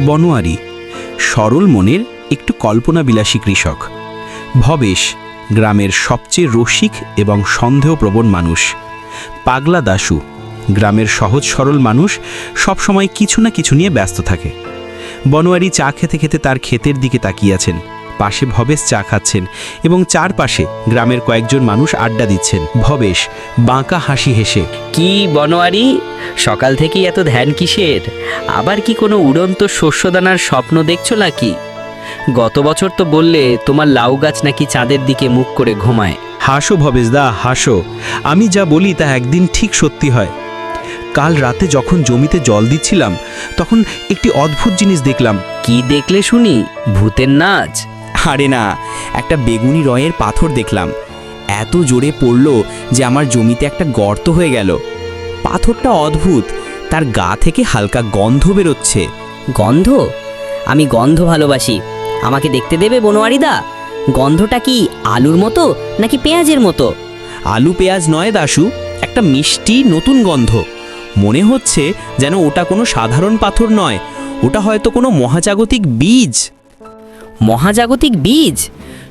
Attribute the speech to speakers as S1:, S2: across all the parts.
S1: বনোয়ারি সরল মনের একটু কল্পনাবিলাসী কৃষক। ভবেশ গ্রামের সবচেয়ে রসিক এবং সন্দেহপ্রবণ মানুষ। পাগলা দাশু গ্রামের সহজ সরল মানুষ, সবসময় কিছু না কিছু নিয়ে ব্যস্ত থাকে। বনোয়ারি চা খেতে খেতে তার ক্ষেতের দিকে তাকিয়ে আছেন। পাশে ভবেশ চা খাচ্ছেন এবং চারপাশে গ্রামের কয়েকজন মানুষ আড্ডা দিচ্ছেন। ভবেশ বাঁকা হাসি হেসে,
S2: কি বনোয়ারি, সকাল থেকেই এত ধ্যান কিসের? আবার কি কোনো উড়ন্ত শস্যদানার স্বপ্ন দেখছো নাকি? গত বছর তো বললে তোমার লাউ গাছ নাকি চাঁদের দিকে মুখ করে ঘুমায়।
S1: হাসো ভবেশদা হাসো, আমি যা বলি তা একদিন ঠিক সত্যি হয়। কাল রাতে যখন জমিতে জল দিচ্ছিলাম তখন একটি অদ্ভুত জিনিস দেখলাম।
S2: কি দেখলে শুনি? ভূতের নাচ?
S3: আরে না, একটা বেগুনি রঙের পাথর দেখলাম। এত জোরে পড়ল যে আমার জমিতে একটা গর্ত হয়ে গেল। পাথরটা অদ্ভুত, তার গা থেকে হালকা গন্ধ বেরোচ্ছে।
S4: গন্ধ? আমি গন্ধ ভালোবাসি। আমাকে দেখতে দেবে বনোয়ারিদা? গন্ধটা কি আলুর মতো নাকি পেঁয়াজের মতো?
S3: আলু পেঁয়াজ নয় দাশু, একটা মিষ্টি নতুন গন্ধ। মনে হচ্ছে যেন ওটা কোনো সাধারণ পাথর নয়, ওটা হয়তো কোনো মহাজাগতিক বীজ।
S4: মহাজাগতিক বীজ?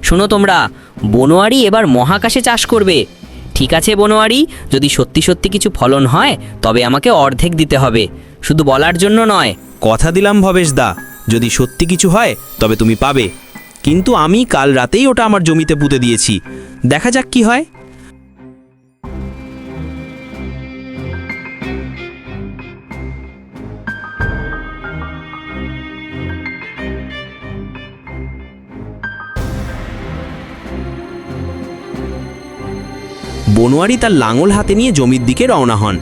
S4: শোনো তোমরা, বনোয়ারি এবার মহাকাশে চাষ করবে। ঠিক আছে বনোয়ারি, যদি সত্যি সত্যি কিছু ফলন হয় তবে আমাকে অর্ধেক দিতে হবে, শুধু বলার জন্য নয়।
S3: কথা দিলাম ভবেশদা, যদি সত্যি কিছু হয় তবে তুমি পাবে। কিন্তু আমি কাল রাতেই ওটা আমার জমিতে পুঁতে দিয়েছি, দেখা যাক কি হয়। বনোয়ারি তার লাঙল হাতে নিয়ে জমির দিকে রওনা হন।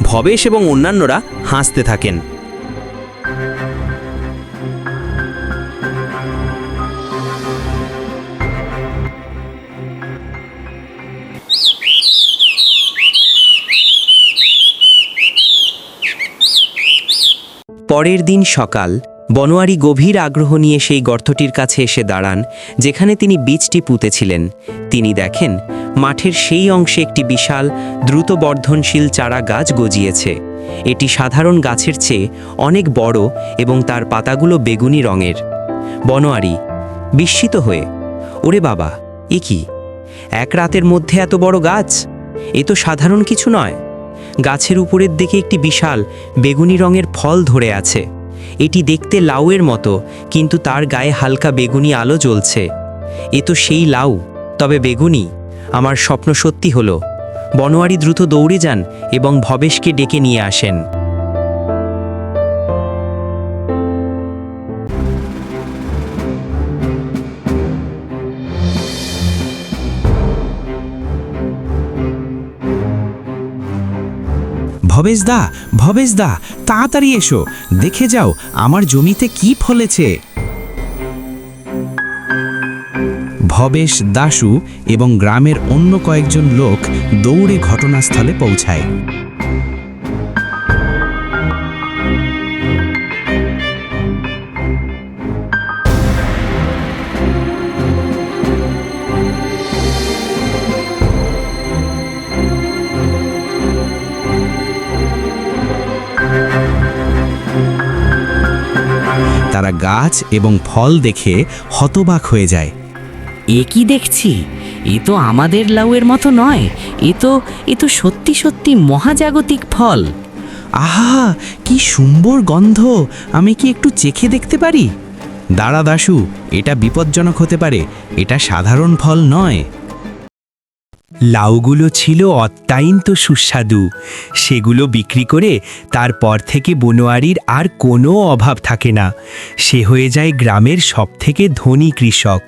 S3: ভবেশ এবং অন্যান্যরা হাসতে থাকেন। পরের দিন সকাল, বনোয়ারি গভীর আগ্রহ নিয়ে সেই গর্তটির কাছে এসে দাঁড়ান যেখানে তিনি বীজটি পুঁতেছিলেন। তিনি দেখেন মাঠের সেই অংশে একটি বিশাল দ্রুত বর্ধনশীল চারা গাছ গজিয়েছে। এটি সাধারণ গাছের চেয়ে অনেক বড় এবং তার পাতাগুলো বেগুনি রঙের। বনোয়ারি বিস্মিত হয়ে, ওরে বাবা, এ কি? এক রাতের মধ্যে এত বড় গাছ? এ তো সাধারণ কিছু নয়। গাছের উপরের দিকে একটি বিশাল বেগুনি রঙের ফল ধরে আছে। এটি দেখতে লাউয়ের মতো, কিন্তু তার গায়ে হালকা বেগুনি আলো জ্বলছে। এ তো সেই লাউ, তবে বেগুনি। আমার স্বপ্ন সত্যি হলো। বনোয়ারি দ্রুত দৌড়ে যান এবং ভবেশকে ডেকে নিয়ে আসেন।
S5: ভবেশদা, ভবেশদা, তাড়াতাড়ি এসো, দেখে যাও আমার জমিতে কি ফলেছে। ভবেশ, দাশু এবং গ্রামের অন্য কয়েকজন লোক দৌড়ে ঘটনাস্থলে পৌঁছায়। তারা গাছ এবং ফল দেখে হতবাক হয়ে যায়।
S4: এ কি দেখছি? এ তো আমাদের লাউয়ের মতো নয়, এ তো সত্যি সত্যি মহাজাগতিক ফল।
S5: আহা, কি সুন্দর গন্ধ! আমি কি একটু চেখে দেখতে পারি? দাঁড়া দাশু, এটা বিপজ্জনক হতে পারে, এটা সাধারণ ফল নয়। লাউগুলো ছিল অত্যন্ত সুস্বাদু। সেগুলো বিক্রি করে তারপর থেকে বনোয়ারির আর কোনো অভাব থাকে না। সে হয়ে যায় গ্রামের সবথেকে ধনী কৃষক।